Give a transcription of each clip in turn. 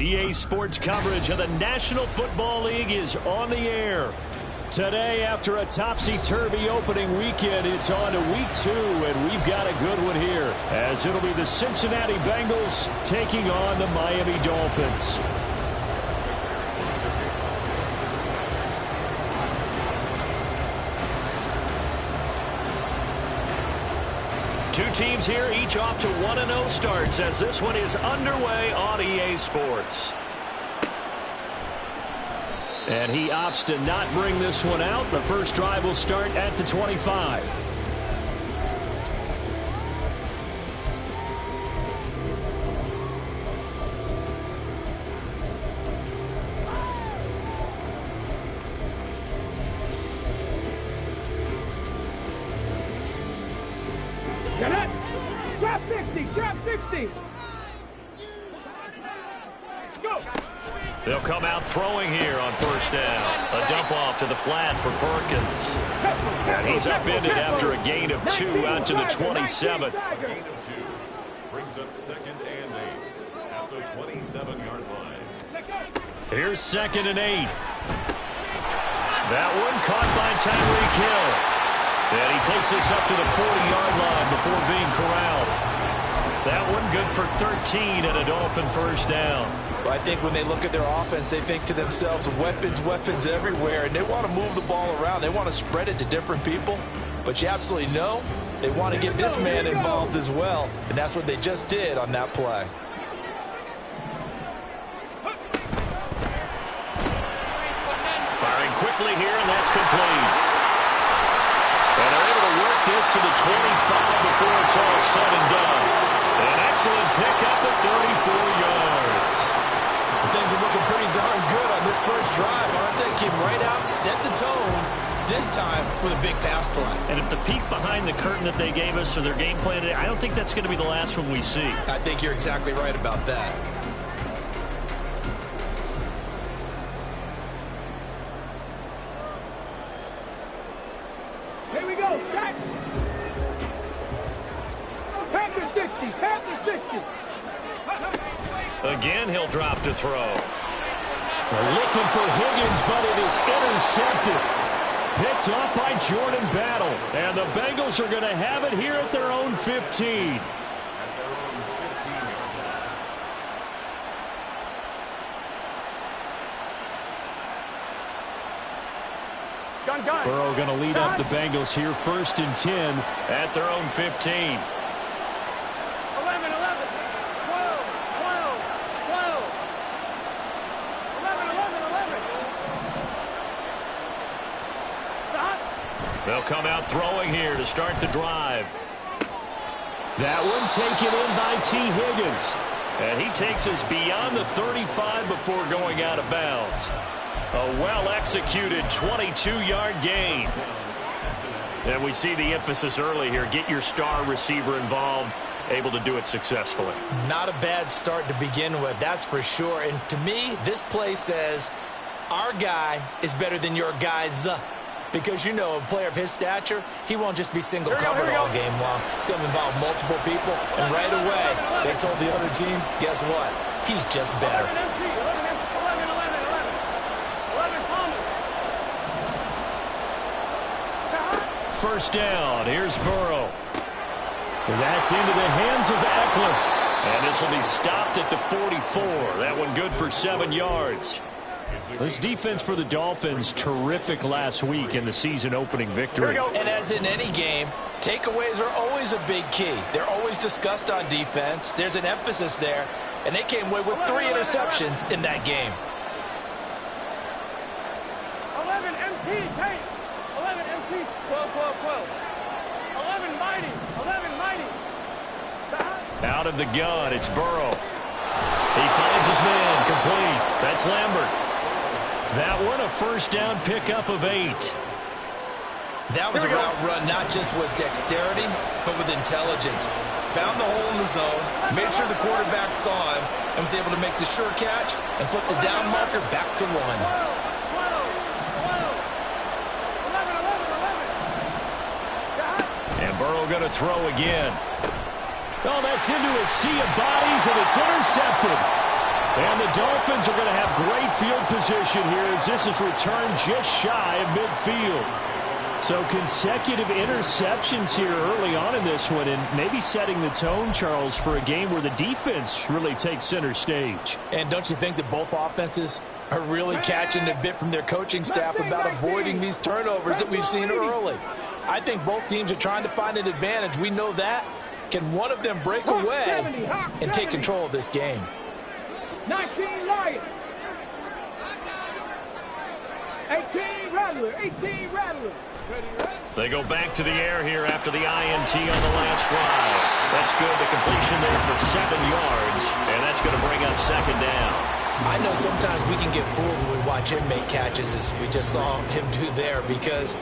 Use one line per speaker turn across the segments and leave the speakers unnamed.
EA Sports coverage of the National Football League is on the air. Today, after a topsy-turvy opening weekend, it's on to week 2, and we've got a good one here, as it'll be the Cincinnati Bengals taking on the Miami Dolphins. Two teams here, each off to 1-0 starts, as this one is underway on EA Sports. And he opts to not bring this one out. The first drive will start at the 25.
Get it! Drop 60! Drop 60! Let's go!
They'll come out throwing here on first down. A dump off to the flat for Perkins. And he's upended after a gain of 2 out to the 27.
Gain of 2 brings up 2nd and 8 at the 27-yard line.
Here's 2nd and 8. That one caught by Tyreek Hill. And he takes this up to the 40-yard line before being corralled. That one good for 13 and a Dolphin first down.
Well, I think when they look at their offense, they think to themselves, weapons, weapons everywhere, and they want to move the ball around. They want to spread it to different people. But you absolutely know they want to get this man involved as well, and that's what they just did on that play.
Firing quickly here, and that's complete. And they're able to work this to the 25 before it's all said and done. An excellent pickup at 34 yards.
Things are looking pretty darn good on this first drive, aren't they? Came right out, set the tone, this time with a big pass play.
And if the peek behind the curtain that they gave us or their game plan today, I don't think that's going to be the last one we see.
I think you're exactly right about that.
Here we go, Jack! Panther 60! Panther 60!
Again, he'll drop to throw. They're looking for Higgins, but it is intercepted. Picked off by Jordan Battle. And the Bengals are going to have it here at their own 15. Burrow going to lead up the Bengals here, 1st and 10 at their own 15.
11, 11, 12, 12, 12. 11, 11, 11. Stop.
They'll come out throwing here to start the drive. That one taken in by T. Higgins. And he takes us beyond the 35 before going out of bounds. A well-executed 22-yard gain. And we see the emphasis early here. Get your star receiver involved, able to do it successfully.
Not a bad start to begin with, that's for sure. And to me, this play says, our guy is better than your guys. Because, you know, a player of his stature, he won't just be single-covered all game long. It's going to involve multiple people. And right away, they told the other team, guess what? He's just better.
First down. Here's Burrow. That's into the hands of Eckler. And this will be stopped at the 44. That one good for 7 yards. This defense for the Dolphins, terrific last week in the season-opening victory.
And as in any game, takeaways are always a big key. They're always discussed on defense. There's an emphasis there. And they came away with 3 interceptions in that game.
11 MT, Tate. 11 MT, 12, 12, 12. 11 mighty, 11 mighty.
Out of the gun, it's Burrow. He finds his man, complete. That's Lambert. That one, a first down pickup of 8.
That was a route run not just with dexterity, but with intelligence. Found the hole in the zone, made sure the quarterback saw him, and was able to make the sure catch and flip the down marker back to 1.
12, 11, 11, 11.
And Burrow going to throw again. Oh, that's into a sea of bodies, and it's intercepted. And the Dolphins are going to have great field position here as this is returned just shy of midfield. So consecutive interceptions here early on in this one, and maybe setting the tone, Charles, for a game where the defense really takes center stage.
And don't you think that both offenses are really catching a bit from their coaching staff about avoiding these turnovers that we've seen early? I think both teams are trying to find an advantage. We know that. Can one of them break away and take control of this game?
19 Lions. 18 Rattler. 18 Rattler.
They go back to the air here after the INT on the last drive. That's good. The completion there for 7 yards, and that's going to bring up second down.
I know sometimes we can get fooled when we watch him make catches, as we just saw him do there, because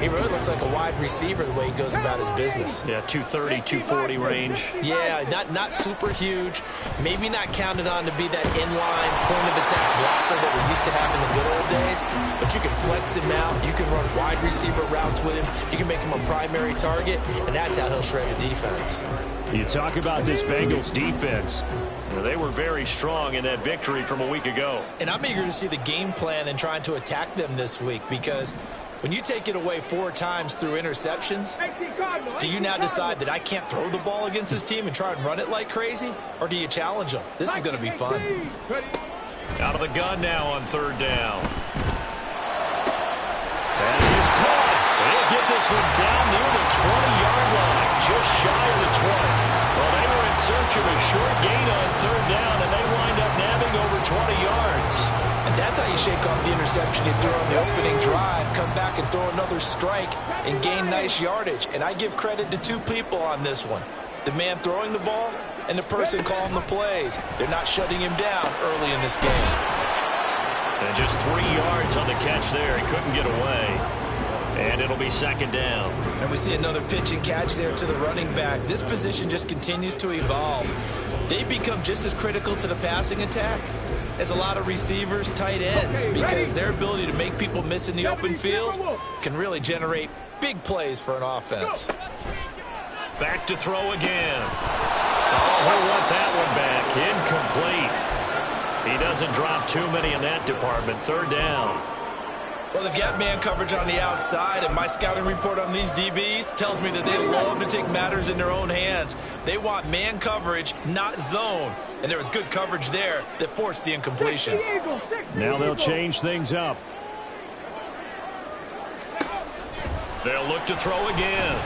he really looks like a wide receiver the way he goes about his business.
Yeah, 230, 240 range.
Yeah, not super huge. Maybe not counted on to be that inline point-of-attack blocker that we used to have in the good old days, but you can flex him out. You can run wide receiver routes with him. You can make him a primary target, and that's how he'll shred a defense.
You talk about this Bengals defense. They were very strong in that victory from a week ago.
And I'm eager to see the game plan and trying to attack them this week, because when you take it away 4 times through interceptions, do you now decide that I can't throw the ball against this team and try and run it like crazy? Or do you challenge them? This is going to be fun.
Out of the gun now on third down. And he's caught. They'll get this one down near the 20-yard line, just shy of the 20. Well, they were in search of a short gain on third down, and they wind up nabbing over 20 yards.
And that's how you shake off the interception you threw on the opening drive, come back and throw another strike and gain nice yardage. And I give credit to 2 people on this one, the man throwing the ball and the person calling the plays. They're not shutting him down early in this game.
And just 3 yards on the catch there. He couldn't get away. And it'll be second down.
And we see another pitch and catch there to the running back. This position just continues to evolve. They've become just as critical to the passing attack as a lot of receivers, tight ends, because their ability to make people miss in the open field can really generate big plays for an offense.
Back to throw again. Oh, he'll want that one back. Incomplete. He doesn't drop too many in that department. Third down.
Well, they've got man coverage on the outside, and my scouting report on these DBs tells me that they love to take matters in their own hands. They want man coverage, not zone. And there was good coverage there that forced the incompletion.
Now they'll change things up. They'll look to throw again.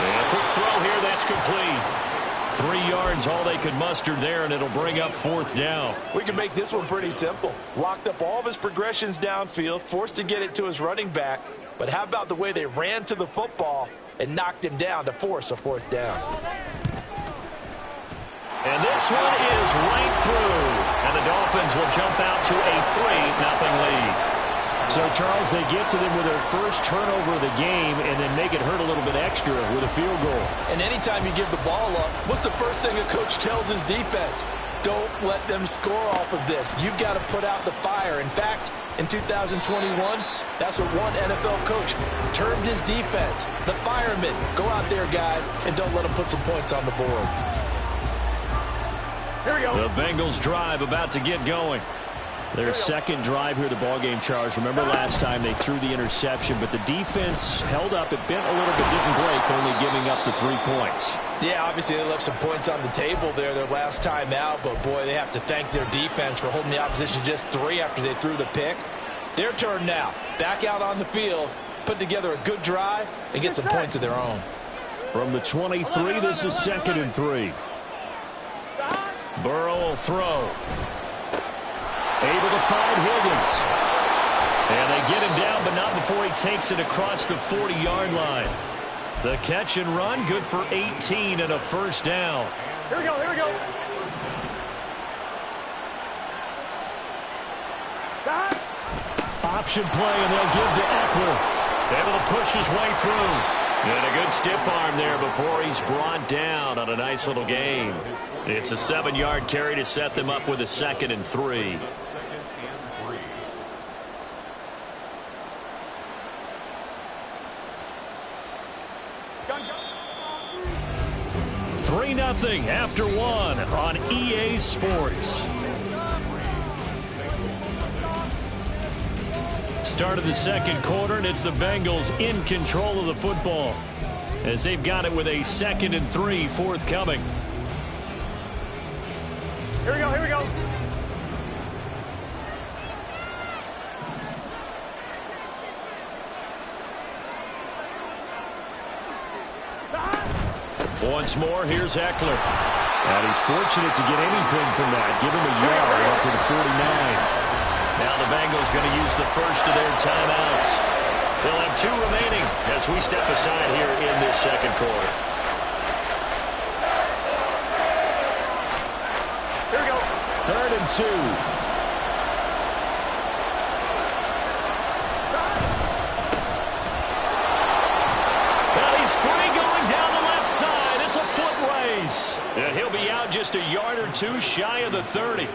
And a quick throw here, that's complete. 3 yards, all they could muster there, and it'll bring up fourth down.
We can make this one pretty simple. Locked up all of his progressions downfield, forced to get it to his running back. But how about the way they ran to the football and knocked him down to force a fourth down?
And this one is right through. And the Dolphins will jump out to a 3-0 lead. So, Charles, they get to them with their first turnover of the game and then make it hurt a little bit extra with a field goal.
And anytime you give the ball up, what's the first thing a coach tells his defense? Don't let them score off of this. You've got to put out the fire. In fact, in 2021, that's what one NFL coach termed his defense. The firemen. Go out there, guys, and don't let them put some points on the board.
Here we go.
The Bengals drive about to get going. Their second drive here, the ballgame, Charles. Remember last time they threw the interception, but the defense held up. It bent a little bit, didn't break, only giving up the 3 points.
Yeah, obviously they left some points on the table there their last time out, but boy, they have to thank their defense for holding the opposition just 3 after they threw the pick. Their turn now. Back out on the field, put together a good drive, and get some points of their own.
From the 23, this is 2nd and 3. Burrow will throw. Able to find Higgins. And they get him down, but not before he takes it across the 40-yard line. The catch and run, good for 18 and a first down.
Here we go, here we go.
Option play, and they'll give to Eckler. Able to push his way through. And a good stiff arm there before he's brought down on a nice little gain. It's a 7-yard carry to set them up with a 2nd and 3. 3-0 after one on EA Sports. Start of the second quarter, and it's the Bengals in control of the football as they've got it with a 2nd and 3 forthcoming.
Here we go, here we go.
Once more, here's Eckler. And he's fortunate to get anything from that. Give him a yard up to the 49. Now the Bengals going to use the first of their timeouts. They'll have 2 remaining as we step aside here in this second quarter.
Here we go.
3rd and 2. Now he's free going down the left side. It's a foot race. And he'll be out just a yard or 2 shy of the 30.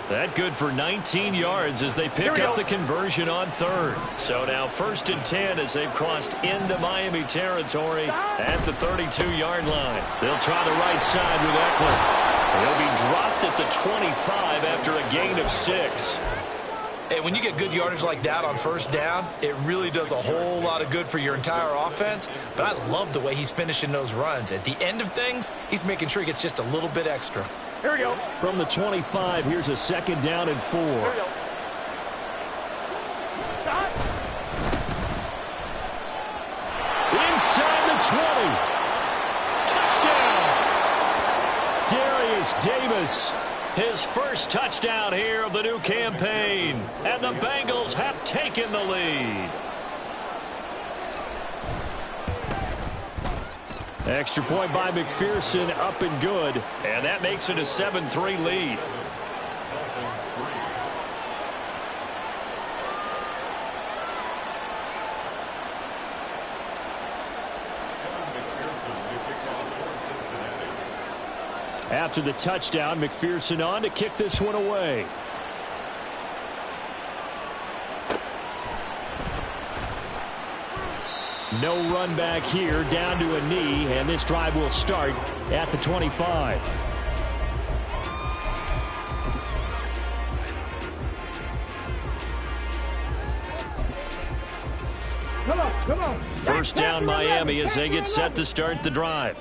That good for 19 yards as they pick up the conversion on 3rd. So now 1st and 10 as they've crossed into Miami territory at the 32-yard line. They'll try the right side with Eckler. He'll be dropped at the 25 after a gain of 6.
And when you get good yardage like that on 1st down, it really does a whole lot of good for your entire offense. But I love the way he's finishing those runs. At the end of things, he's making sure he gets just a little bit extra.
Here we go.
From the 25, here's a 2nd down and 4.
Here we go. Stop.
Inside the 20. Touchdown. Darius Davis. His first touchdown here of the new campaign. And the Bengals have taken the lead. Extra point by McPherson, up and good. And that makes it a 7-3 lead. After the touchdown, McPherson on to kick this one away. No run back here, down to a knee, and this drive will start at the 25.
Come on, come on.
First down Miami as they get set to start the drive.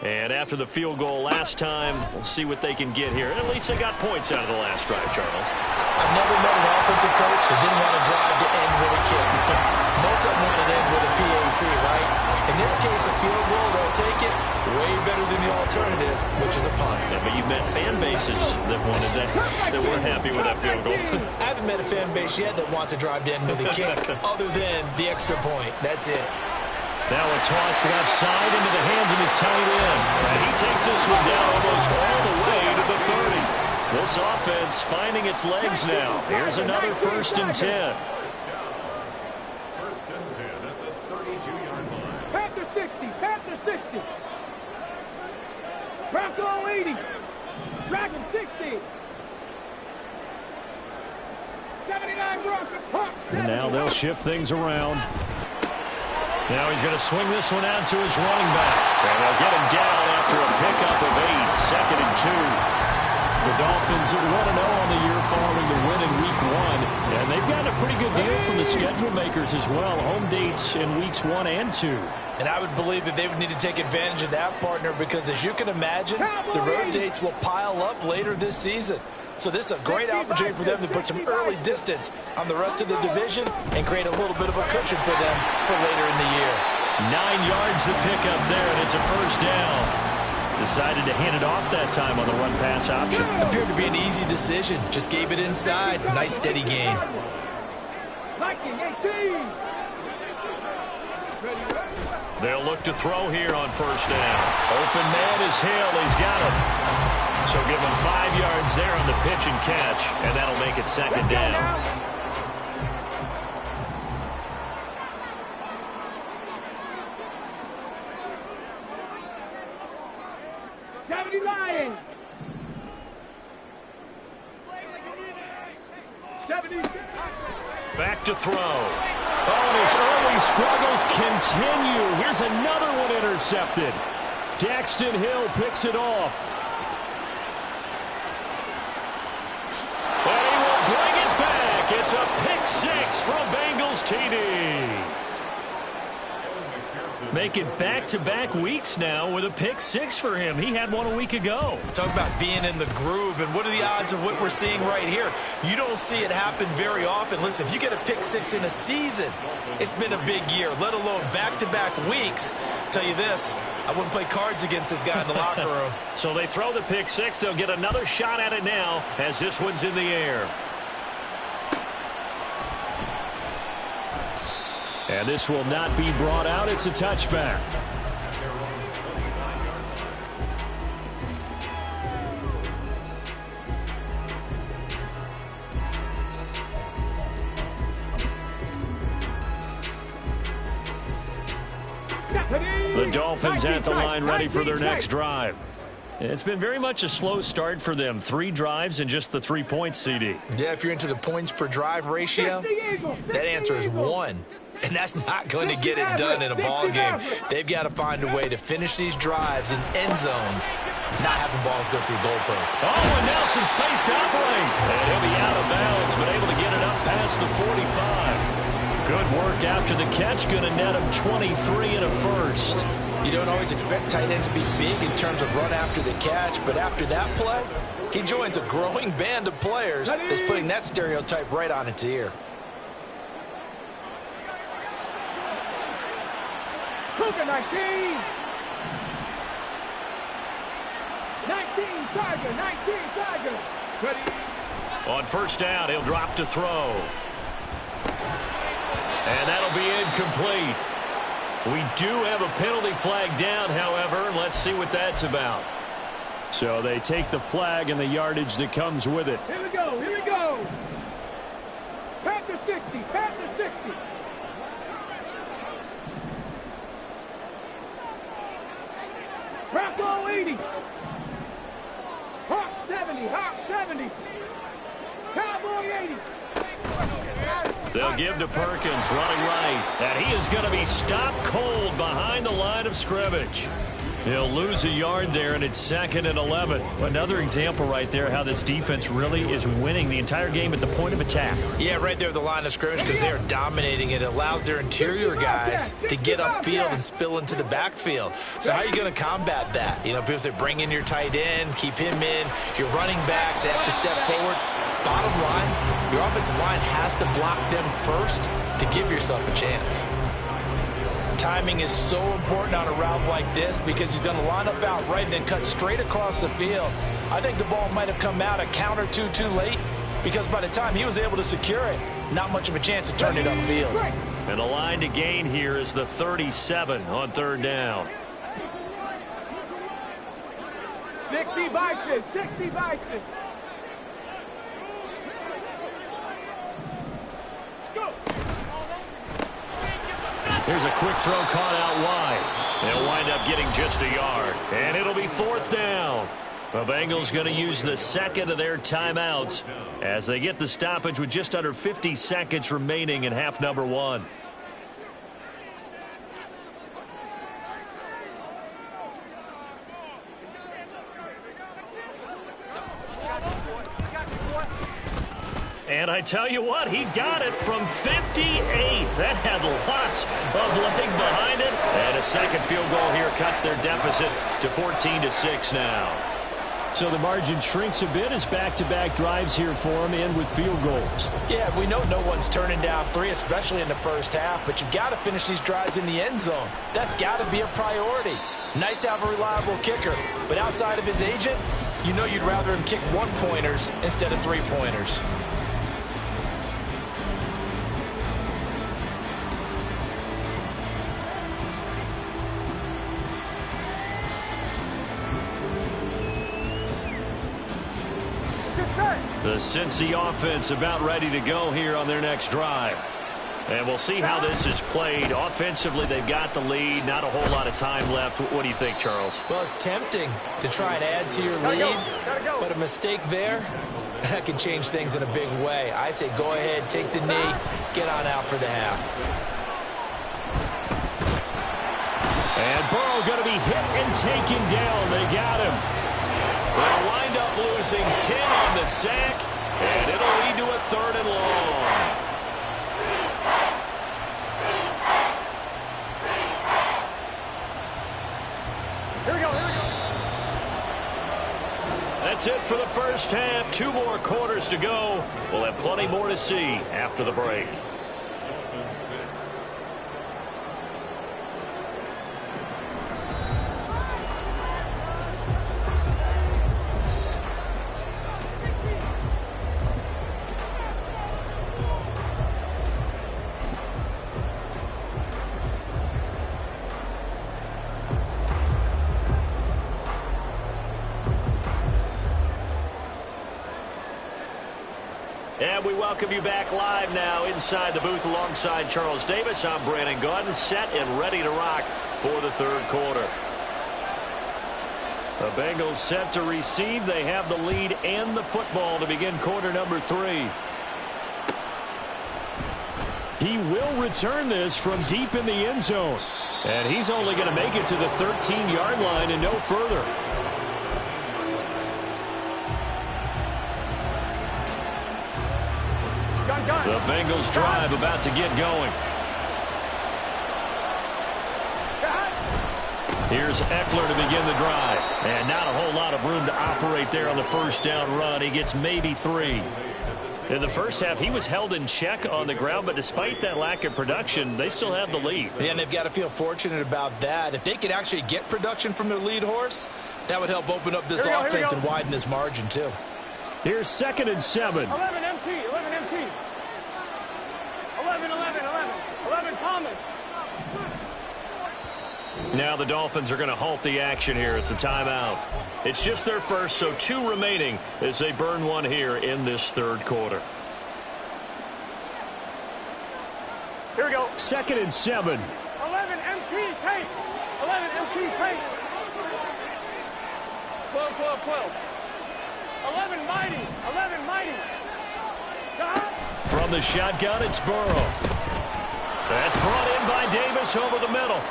And after the field goal last time, we'll see what they can get here. At least they got points out of the last drive, Charles.
I've never met an offensive coach that didn't want to drive to end with a kick. Most of them want to end with a PAT, right? In this case, a field goal, they'll take it way better than the alternative, which is a punt.
Yeah, but you've met fan bases that wanted that weren't happy with that field goal.
I haven't met a fan base yet that wants to drive to end with a kick, other than the extra point. That's it.
Now a toss left side into the hands of his tight end. And he takes this one down almost all the way to the 30. This offense finding its legs now. Here's another 1st and 10.
First and 10 at the 32-yard line.
Panther 60, Panther 60. Bronco 80. Dragon 60. 79 Bronco.
And now they'll shift things around. Now he's going to swing this one out to his running back. And they'll get him down after a pickup of 8, 2nd and 2. The Dolphins are 1-0 on the year following the win in Week 1. And they've gotten a pretty good deal from the schedule makers as well. Home dates in Weeks 1 and 2.
And I would believe that they would need to take advantage of that, partner, because as you can imagine, the road dates will pile up later this season. So this is a great opportunity for them to put some early distance on the rest of the division and create a little bit of a cushion for them for later in the year.
9 yards to pick up there, and it's a 1st down. Decided to hand it off that time on the run-pass option.
Appeared to be an easy decision. Just gave it inside. Nice, steady gain.
19-18.
They'll look to throw here on 1st down. Open man is Hill. He's got him. So give him 5 yards there on the pitch and catch, and that'll make it 2nd down.
Lions. 70.
Back to throw. Oh, and his early struggles continue. Here's another one intercepted. Daxton Hill picks it off. And he will bring it back. It's a pick six from Bengals TD. Make it back-to-back weeks now with a pick six for him. He had one a week ago.
Talk about being in the groove, and what are the odds of what we're seeing right here? You don't see it happen very often. Listen, if you get a pick six in a season, it's been a big year, let alone back-to-back weeks. Tell you this, I wouldn't play cards against this guy in the locker room.
So they throw the pick six. They'll get another shot at it now as this one's in the air. And this will not be brought out. It's a touchback. The Dolphins at the line ready for their next drive. It's been very much a slow start for them. 3 drives and just the 3 points, CD.
Yeah, if you're into the points per drive ratio, that answer is 1. And that's not going to get it done in a ball game. They've got to find a way to finish these drives in end zones, not having balls go through goalposts.
Oh, and now some space to operate. And he'll be out of bounds, but able to get it up past the 45. Good work after the catch. Going to net him 23 and a first.
You don't always expect tight ends to be big in terms of run after the catch, but after that play, he joins a growing band of players that's putting that stereotype right on its ear.
Cougar 19 Tiger, 19 Tiger. Ready.
On first down, he'll drop to throw. And that'll be incomplete. We do have a penalty flag down, however. Let's see what that's about. So they take the flag and the yardage that comes with it.
Here we go, here we go. Panther 60, Panther 60. Bronco 80. Hawk 70, Hawk 70. Cowboy 80.
They'll give to Perkins, running right. And he is going to be stopped cold behind the line of scrimmage. He'll lose a yard there, and it's 2nd and 11. Another example right there how this defense really is winning the entire game at the point of attack.
Yeah, right there at the line of scrimmage, because they're dominating it. It allows their interior guys to get upfield and spill into the backfield. So how are you going to combat that? You know, people say bring in your tight end, keep him in. Your running backs, they have to step forward. Bottom line, your offensive line has to block them first to give yourself a chance. Timing is so important on a route like this because he's going to line up out right and then cut straight across the field. I think the ball might have come out a count or two too late because by the time he was able to secure it, not much of a chance to turn it upfield.
And the line to gain here is the 37 on 3rd down.
60 Bison, 60 Bison.
Here's a quick throw caught out wide. They'll wind up getting just a yard. And it'll be 4th down. The Bengals going to use the 2nd of their timeouts as they get the stoppage with just under 50 seconds remaining in half number 1. And I tell you what, he got it from 58. That had lots of leg behind it. And a second field goal here cuts their deficit to 14-6 now. So the margin shrinks a bit as back-to-back drives here for him and with field goals.
Yeah, we know no one's turning down 3, especially in the first half, but you've got to finish these drives in the end zone. That's got to be a priority. Nice to have a reliable kicker, but outside of his agent, you know you'd rather him kick 1-pointers instead of 3-pointers.
The Cincy offense about ready to go here on their next drive. And we'll see how this is played. Offensively, they've got the lead. Not a whole lot of time left. What do you think, Charles?
Well, it's tempting to try and add to your lead, but a mistake there, that can change things in a big way. I say go ahead, take the knee, get on out for the half.
And Burrow going to be hit and taken down. They got him. They'll wind up losing 10 on the sack, and it'll lead to a 3rd and long.
Here we go, here we go.
That's it for the first half. 2 more quarters to go. We'll have plenty more to see after the break. And we welcome you back live now inside the booth alongside Charles Davis. I'm Brandon Gaudin, set and ready to rock for the 3rd quarter. The Bengals set to receive. They have the lead and the football to begin quarter number 3. He will return this from deep in the end zone. And he's only going to make it to the 13-yard line and no further. The Bengals drive about to get going. Here's Eckler to begin the drive. And not a whole lot of room to operate there on the first down run. He gets maybe 3. In the first half, he was held in check on the ground, but despite that lack of production, they still have the lead.
Yeah, and they've got to feel fortunate about that. If they could actually get production from their lead horse, that would help open up this offense and widen this margin, too.
Here's 2nd and 7.
11 MT, 11 MT. 11 Thomas.
Now the Dolphins are going to halt the action here. It's a timeout. It's just their first, so 2 remaining as they burn 1 here in this 3rd quarter.
Here we go.
2nd and 7.
11 MT tape. 11 MT tape. 12. 11 mighty. 11 mighty.
From the shotgun, it's Burrow. That's brought in by Davis over the middle.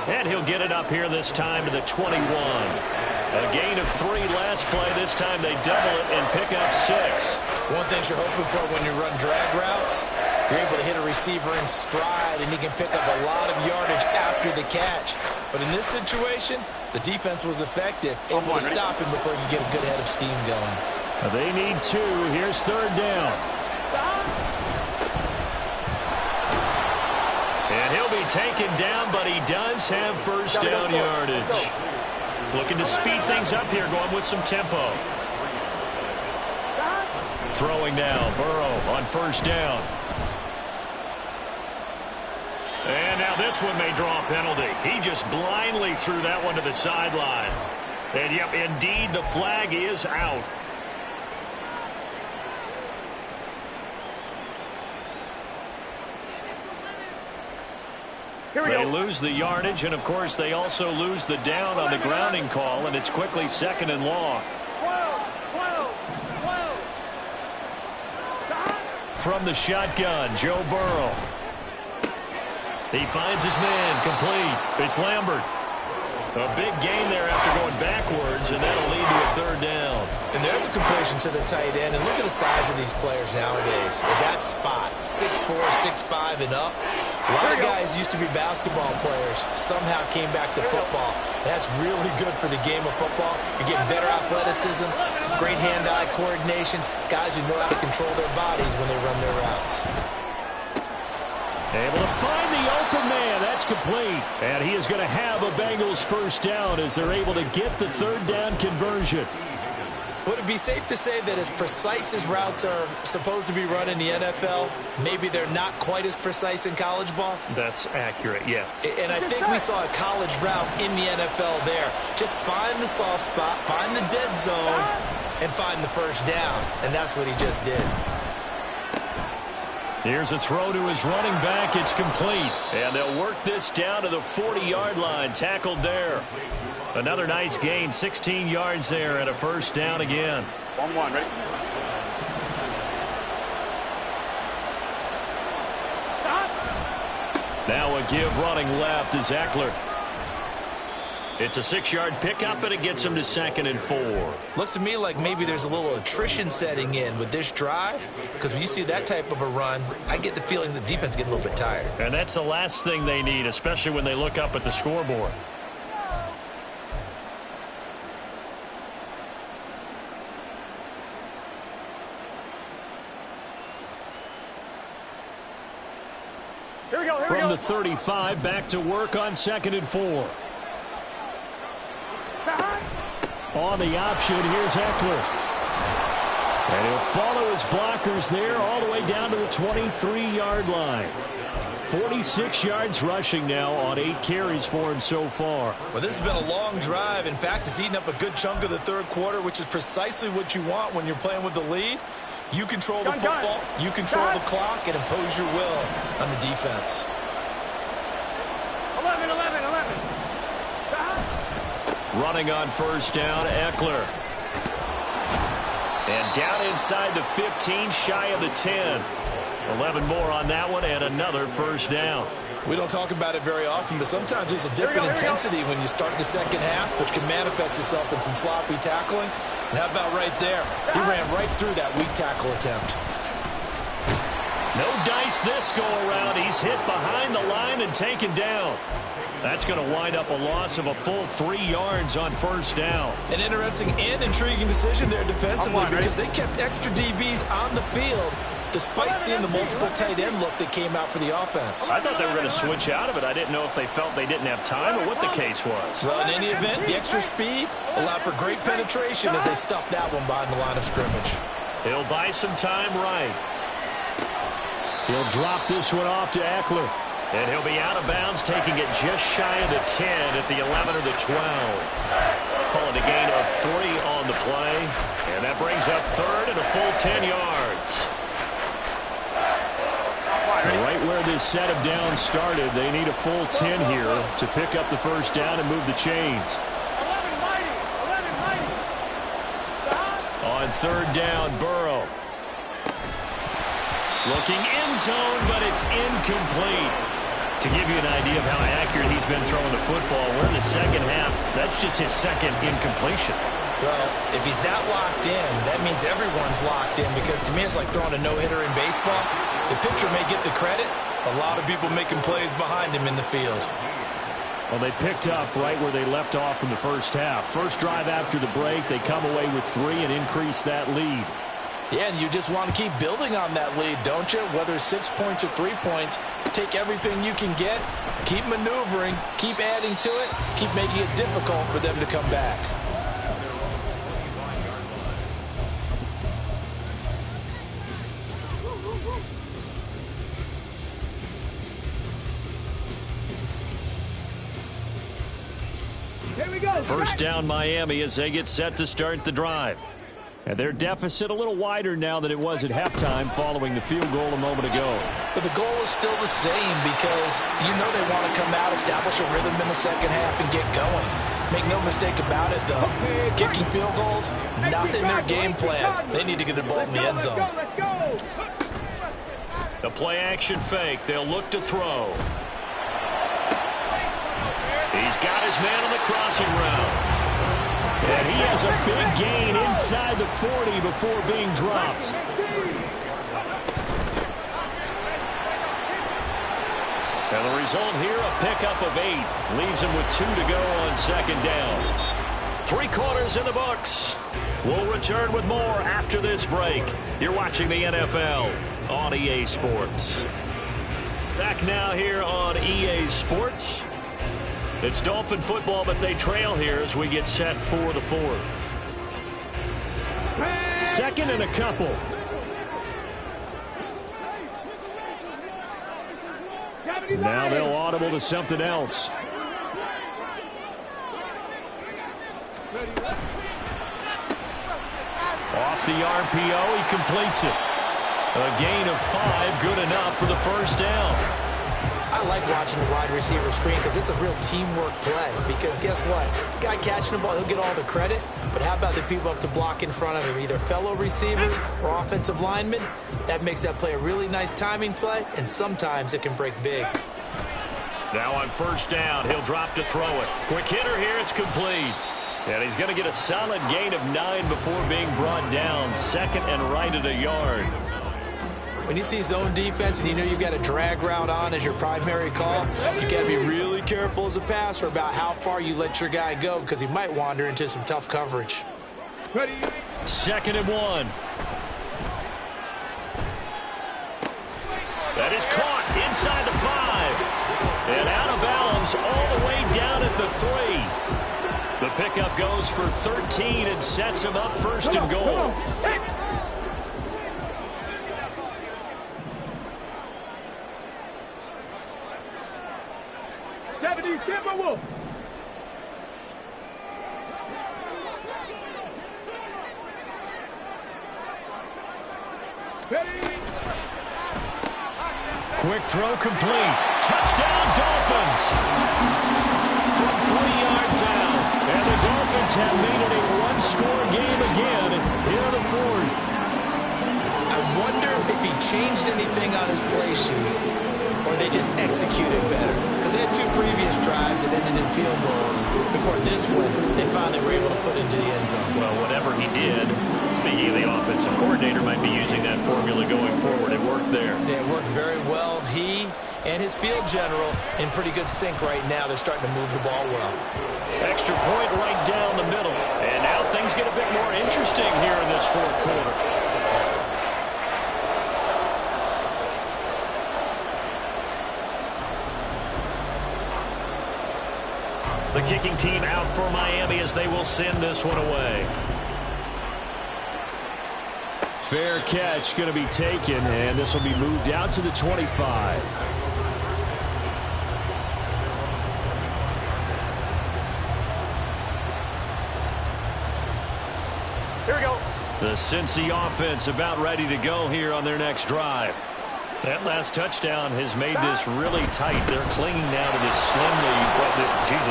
And he'll get it up here this time to the 21. A gain of 3 last play. This time they double it and pick up 6.
One thing you're hoping for when you run drag routes, you're able to hit a receiver in stride, and he can pick up a lot of yardage after the catch. But in this situation, the defense was effective, able to stop him before he could get a good head of steam going.
They need 2. Here's 3rd down. And he'll be taken down, but he does have first down yardage. Looking to speed things up here, going with some tempo. Throwing now, Burrow on first down. And now this one may draw a penalty. He just blindly threw that one to the sideline. And yep, indeed, the flag is out. They lose the yardage, and of course they also lose the down on the grounding call, and it's quickly 2nd and long.
12.
From the shotgun, Joe Burrow. He finds his man, complete. It's Lambert. A big gain there after going backwards, and that'll lead to a 3rd down.
And there's a completion to the tight end. And look at the size of these players nowadays. At that spot, 6'4", 6'5", and up. A lot of guys used to be basketball players, somehow came back to football. That's really good for the game of football. You're getting better athleticism, great hand-eye coordination, guys who know how to control their bodies when they run their routes.
Able to find the open man. That's complete. And he is going to have a Bengals first down as they're able to get the 3rd down conversion.
Would it be safe to say that as precise as routes are supposed to be run in the NFL, maybe they're not quite as precise in college ball?
That's accurate, yeah.
And I think we saw a college route in the NFL there. Just find the soft spot, find the dead zone, and find the first down. And that's what he just did.
Here's a throw to his running back. It's complete. And they'll work this down to the 40-yard line. Tackled there. Another nice gain. 16 yards there and a first down again.
1-1, ready?
Now a give running left is Eckler. It's a 6-yard pickup, and it gets him to 2nd and 4.
Looks to me like maybe there's a little attrition setting in with this drive, because when you see that type of a run, I get the feeling the defense is getting a little bit tired.
And that's the last thing they need, especially when they look up at the scoreboard. From the 35, back to work on 2nd and 4. On the option, here's Eckler. And he'll follow his blockers there all the way down to the 23-yard line. 46 yards rushing now on 8 carries for him so far.
Well, this has been a long drive. In fact, it's eaten up a good chunk of the third quarter, which is precisely what you want when you're playing with the lead. You control the football, you control the clock, and impose your will on the defense.
11.
Running on first down, Eckler. And down inside the 15, shy of the 10. 11 more on that one, and another first down.
We don't talk about it very often, but sometimes there's a dip in intensity when you start the second half, which can manifest itself in some sloppy tackling. And how about right there? He ran right through that weak tackle attempt.
No dice this go around. He's hit behind the line and taken down. That's going to wind up a loss of a full 3 yards on first down.
An interesting and intriguing decision there defensively because they kept extra DBs on the field despite seeing the multiple tight end look that came out for the offense.
I thought they were going to switch out of it. I didn't know if they felt they didn't have time or what the case was.
Well, in any event, the extra speed allowed for great penetration as they stuffed that one behind the line of scrimmage.
He'll buy some time right. He'll drop this one off to Eckler. And he'll be out of bounds, taking it just shy of the 10 at the 11 or the 12. Calling a gain of 3 on the play. And that brings up third and a full 10 yards. Right where this set of downs started, they need a full 10 here to pick up the first down and move the chains.
11
On third down, Burrow. Looking end zone, but it's incomplete. To give you an idea of how accurate he's been throwing the football, we're in the second half. That's just his second incompletion.
Well, if he's that locked in, that means everyone's locked in because to me it's like throwing a no-hitter in baseball. The pitcher may get the credit. A lot of people making plays behind him in the field.
Well, they picked up right where they left off in the first half. First drive after the break, they come away with 3 and increase that lead.
Yeah, and you just want to keep building on that lead, don't you? Whether 6 points or 3 points, take everything you can get, keep maneuvering, keep adding to it, keep making it difficult for them to come back.
Here we go.
First down, Miami, as they get set to start the drive. And their deficit a little wider now than it was at halftime following the field goal a moment ago.
But the goal is still the same because you know they want to come out, establish a rhythm in the second half, and get going. Make no mistake about it, though. Kicking field goals, not in their game plan. They need to get the ball in the end zone.
The play-action fake. They'll look to throw. He's got his man on the crossing route. And he has a big gain inside the 40 before being dropped. And the result here, a pickup of 8. Leaves him with 2 to go on second down. 3 quarters in the books. We'll return with more after this break. You're watching the NFL on EA Sports. Back now here on EA Sports. It's Dolphin football, but they trail here as we get set for the 4th. Second and a couple. Now they'll audible to something else. Off the RPO, he completes it. A gain of 5, good enough for the first down.
I like watching the wide receiver screen because it's a real teamwork play. Because guess what? The guy catching the ball, he'll get all the credit. But how about the people up to block in front of him, either fellow receivers or offensive linemen? That makes that play a really nice timing play, and sometimes it can break big.
Now on first down, he'll drop to throw it. Quick hitter here, it's complete. And he's going to get a solid gain of 9 before being brought down. Second and right at a yard.
When you see zone defense and you know you've got a drag route on as your primary call, you got to be really careful as a passer about how far you let your guy go because he might wander into some tough coverage.
Second and 1. That is caught inside the 5. And out of bounds all the way down at the 3. The pickup goes for 13 and sets him up first and goal. Quick throw complete. Touchdown, Dolphins. From 3 yards out. And the Dolphins have made it a one-score game again here in the 4th.
I wonder if he changed anything on his play sheet or they just executed better. Because they had 2 previous drives that ended in field goals. Before this one, they finally were able to put into the end zone.
Well, whatever he did, speaking of the offensive coordinator, might be using that formula going forward. It worked there.
Yeah, it worked very well. He and his field general in pretty good sync right now. They're starting to move the ball well.
Extra point right down the middle. And now things get a bit more interesting here in this 4th quarter. The kicking team out for Miami as they will send this one away. Fair catch going to be taken, and this will be moved out to the 25.
Here we go.
The Cincy offense about ready to go here on their next drive. That last touchdown has made this really tight. They're clinging now to this slim lead. But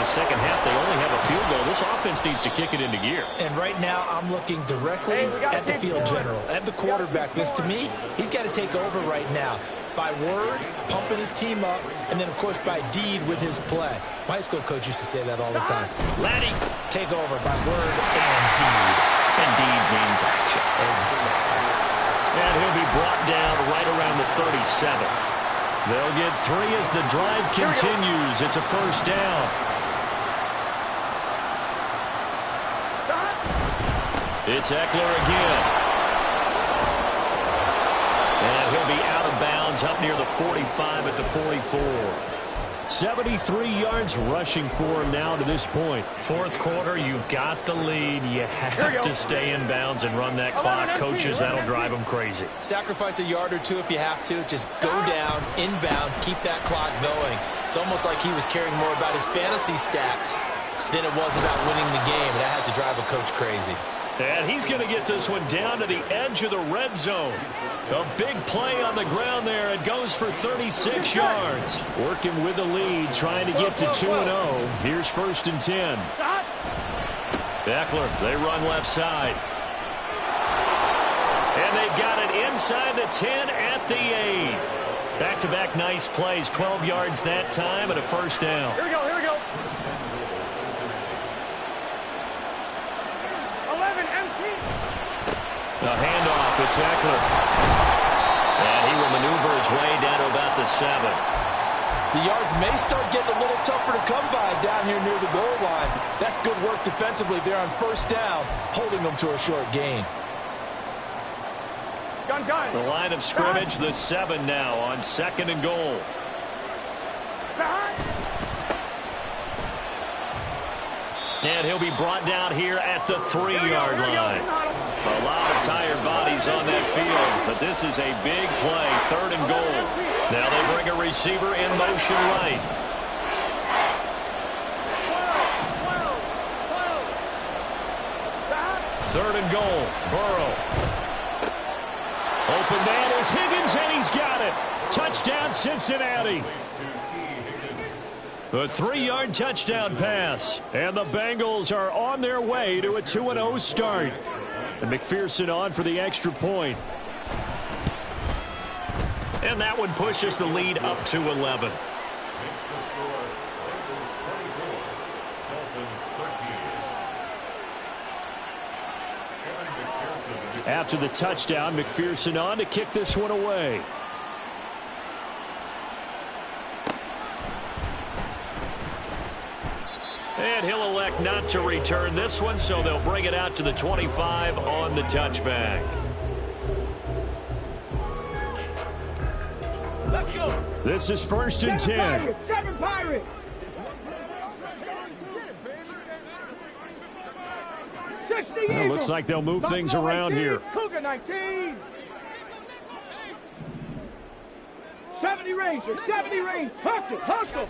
second half, they only have a field goal. This offense needs to kick it into gear.
And right now, I'm looking directly at the field general, at the quarterback. Because to me, he's got to take over right now. By word, pumping his team up, and then, of course, by deed with his play. My high school coach used to say that all the time. Laddie, take over by word and deed.
And deed means action.
Exactly.
And he'll be brought down right around the 37. They'll get 3 as the drive continues. It's a first down. It's Eckler again. And he'll be out of bounds up near the 45 at the 44. 73 yards rushing for him now to this point. 4th quarter, you've got the lead. You have to stay in bounds and run that clock. Coaches, that'll drive them crazy.
Sacrifice a yard or 2 if you have to. Just go down, in bounds, keep that clock going. It's almost like he was caring more about his fantasy stats than it was about winning the game. That has to drive a coach crazy.
And he's going to get this one down to the edge of the red zone. A big play on the ground there. It goes for 36 yards. Working with the lead, trying to get to 2-0. Here's first and 10. Eckler, they run left side. And they've got it inside the 10 at the 8. Back-to-back nice plays. 12 yards that time and a first down.
Here we go, here we go. 11 empty.
A handoff, it's Eckler. And he will maneuver his way down to about the 7.
The yards may start getting a little tougher to come by down here near the goal line. That's good work defensively there on first down, holding them to a short gain.
Gun.
The line of scrimmage, the 7 now on 2nd and goal. And he'll be brought down here at the 3-yard line. A lot of tired bodies on that field, but this is a big play, 3rd and goal. Now they bring a receiver in motion right. Third and goal, Burrow. Open man is Higgins, and he's got it. Touchdown, Cincinnati. A 3-yard touchdown pass. And the Bengals are on their way to a 2-0 start. And McPherson on for the extra point. And that one pushes the lead up to 11.
makes the score Bengals 24, Dolphins 13.
After the touchdown, McPherson on to kick this one away. And he'll elect not to return this one, so they'll bring it out to the 25 on the touchback.
Let's go.
This is 1st and 10.
Seven Pirates. 60
Well, looks like they'll move things around here.
Cougar 19. 70 Rangers, 70 Rangers. Hustle, hustle.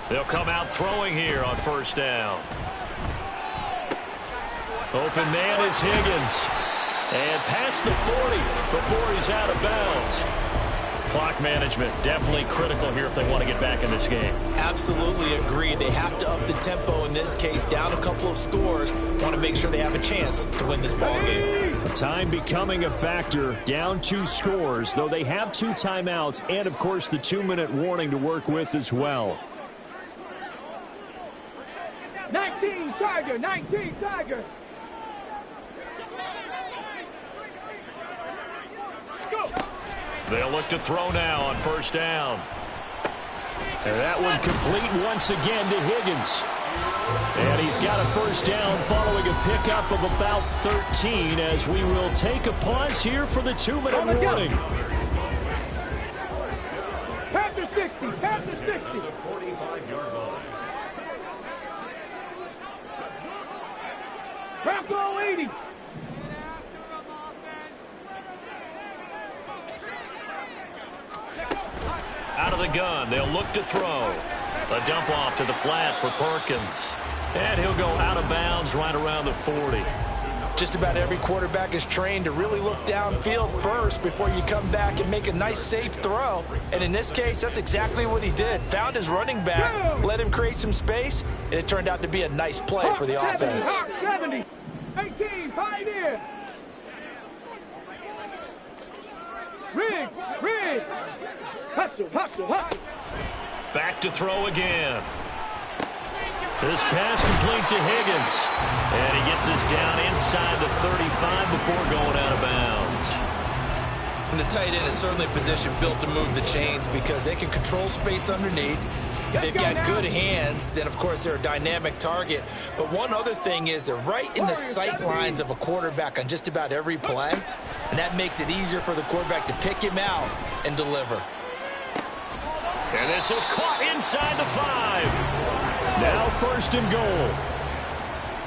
They'll come out throwing here on 1st down. Open man is Higgins. And past the 40 before he's out of bounds. Clock management definitely critical here if they want to get back in this game.
Absolutely agreed. They have to up the tempo in this case, down a couple of scores. Want to make sure they have a chance to win this ball game.
Time becoming a factor, down 2 scores, though they have 2 timeouts and, of course, the 2-minute warning to work with as well.
19 Tiger, 19 Tiger. Go.
They'll look to throw now on 1st down. And that one complete once again to Higgins. And he's got a 1st down following a pickup of about 13 as we will take a pause here for the 2-minute warning.
Past the 60, past the 60.
45-yard line.
Bronco 80.
Out of the gun, they'll look to throw. A dump off to the flat for Perkins. And he'll go out of bounds right around the 40.
Just about every quarterback is trained to really look downfield first before you come back and make a nice, safe throw. And in this case, that's exactly what he did. Found his running back, let him create some space, and it turned out to be a nice play for the offense.
70, 18, Pioneer. Riggs. Hustle, hustle, hustle.
Back to throw again. This pass complete to Higgins. And he gets us down inside the 35 before going out of bounds.
And the tight end is certainly a position built to move the chains because they can control space underneath. If they've got good hands, then, of course, they're a dynamic target. But one other thing is they're right in the sight lines of a quarterback on just about every play. And that makes it easier for the quarterback to pick him out and deliver.
And this is caught inside the 5. Now 1st and goal.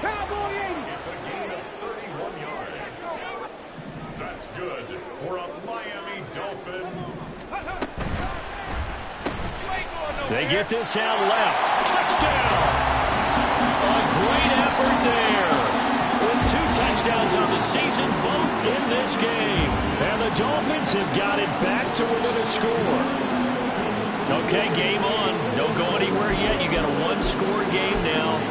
Cowboy 80.
It's a gain of 31 yards. That's good for a Miami Dolphin.
They get this out left. Touchdown! A great effort there. With 2 touchdowns on the season, both in this game. And the Dolphins have got it back to within a score. Okay, game on. Don't go anywhere yet. You got a 1-score game now.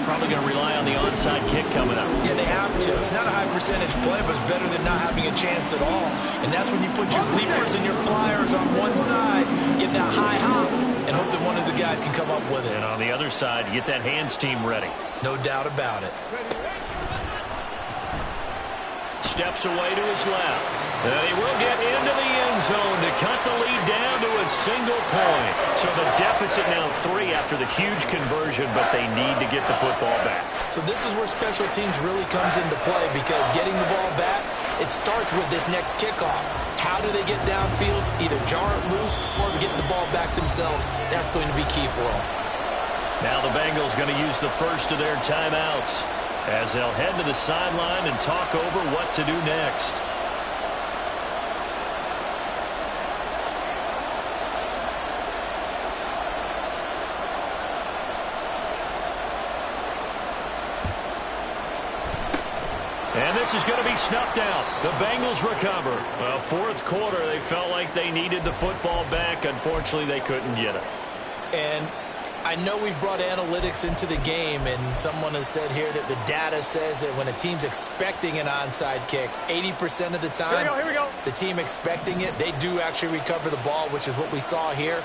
Probably going to rely on the onside kick coming up.
Yeah, they have to. It's not a high percentage play, but it's better than not having a chance at all. And that's when you put your leapers and your flyers on one side, get that high hop, and hope that one of the guys can come up with it.
And on the other side, get that hands team ready.
No doubt about it.
Steps away to his left. And he will get into the end zone to cut the lead down to a single point. So the deficit now 3 after the huge conversion, but they need to get the football back.
So this is where special teams really comes into play because getting the ball back, it starts with this next kickoff. How do they get downfield? Either jar it loose or get the ball back themselves. That's going to be key for them.
Now the Bengals going to use the first of their timeouts as they'll head to the sideline and talk over what to do next. And this is going to be snuffed out. The Bengals recover. Well, 4th quarter, they felt like they needed the football back. Unfortunately, they couldn't get it.
And I know we've brought analytics into the game, and someone has said here that the data says that when a team's expecting an onside kick, 80% of the time,
Here we go.
the team expecting it, they do actually recover the ball, which is what we saw here.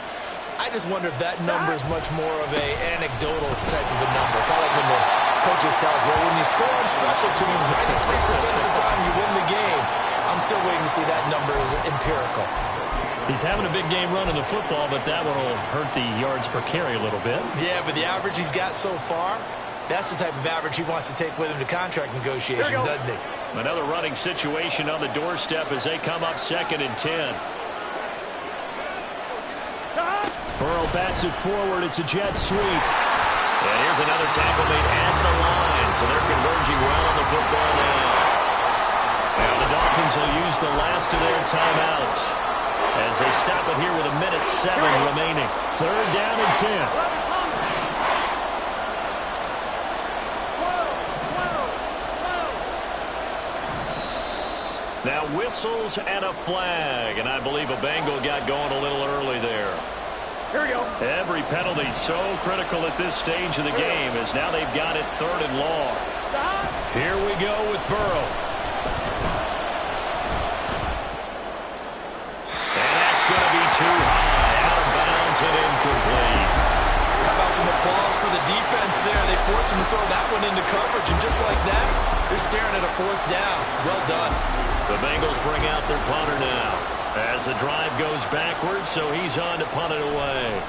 I just wonder if that number is much more of a anecdotal type of a number. Kind of like when the coaches tell us, well, when you score on special teams, 93% of the time you win the game. I'm still waiting to see that number as empirical.
He's having a big game running the football, but that one will hurt the yards per carry a little bit.
Yeah, but the average he's got so far, that's the type of average he wants to take with him to contract negotiations, doesn't he?
Another running situation on the doorstep as they come up 2nd and 10. Burrow bats it forward. It's a jet sweep. And here's another tackle made at the line. So they're converging well on the football now. Now the Dolphins will use the last of their timeouts as they stop it here with 1:07 remaining. 3rd down and 10. Now whistles and a flag, and I believe a Bengal got going a little early there.
Here we go.
Every penalty so critical at this stage of the game as now they've got it 3rd and long. Here we go with Burrow. And that's going to be too high, out of bounds and incomplete.
How about some applause for the defense there? They forced him to throw that one into coverage, and just like that, they're staring at a 4th down. Well done.
The Bengals bring out their punter now as the drive goes backwards, so he's on to punt it away.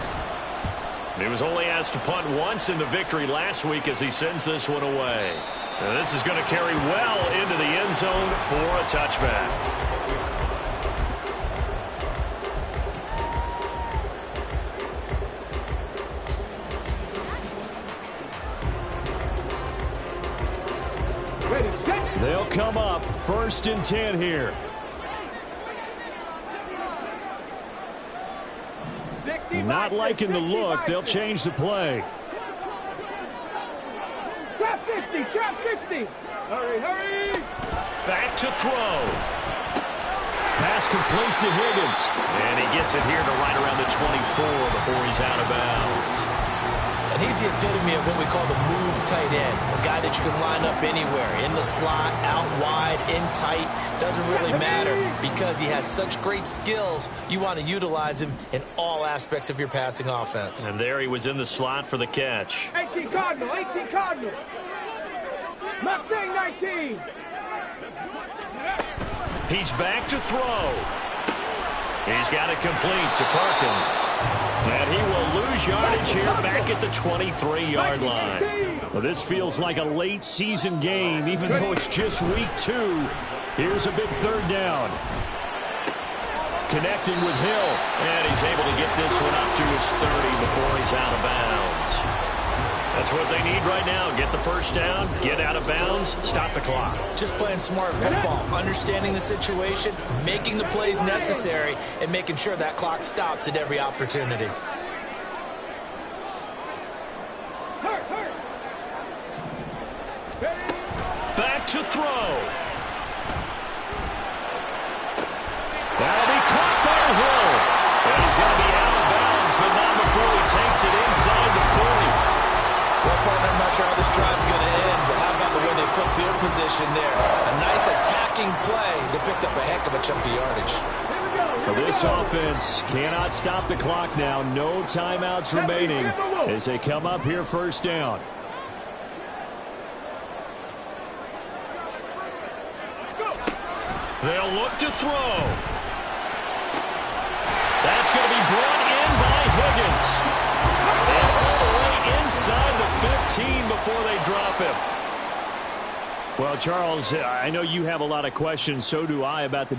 He was only asked to punt once in the victory last week as he sends this one away. Now this is going to carry well into the end zone for a touchback. They'll come up 1st and 10 here. Not liking the look. They'll change the play.
Trap 60, trap 60. Hurry, hurry.
Back to throw. Pass complete to Higgins. And he gets it here to right around the 24 before he's out of bounds.
And he's the epitome of what we call the move tight end. A guy that you can line up anywhere. In the slot, out wide, in tight. Doesn't really matter because he has such great skills. You want to utilize him in all aspects of your passing offense.
And there he was in the slot for the catch.
18 Cardinal, 18 Cardinal. Mustang 19.
He's back to throw. He's got it complete to Perkins. And he will lose yardage here back at the 23-yard line. Well, this feels like a late season game, even though it's just week 2. Here's a big 3rd down. Connecting with Hill. And he's able to get this one up to his 30 before he's out of bounds. That's what they need right now. Get the 1st down, get out of bounds, stop the clock.
Just playing smart football, understanding the situation, making the plays necessary, and making sure that clock stops at every opportunity.
Back to throw. That'll be caught by Hill. And he's going to be out of bounds, but not before he takes it inside the 40.
Well, partner, I'm not sure how this drive's going to end, but how about the way they flip field position there? A nice attacking play that picked up a heck of a chunk of yardage.
Well, this offense cannot stop the clock now. No timeouts remaining as they come up here 1st down. They'll look to throw. That's going to be brought in by Higgins. And all the way inside the 15 before they drop him. Well, Charles, I know you have a lot of questions. So do I about the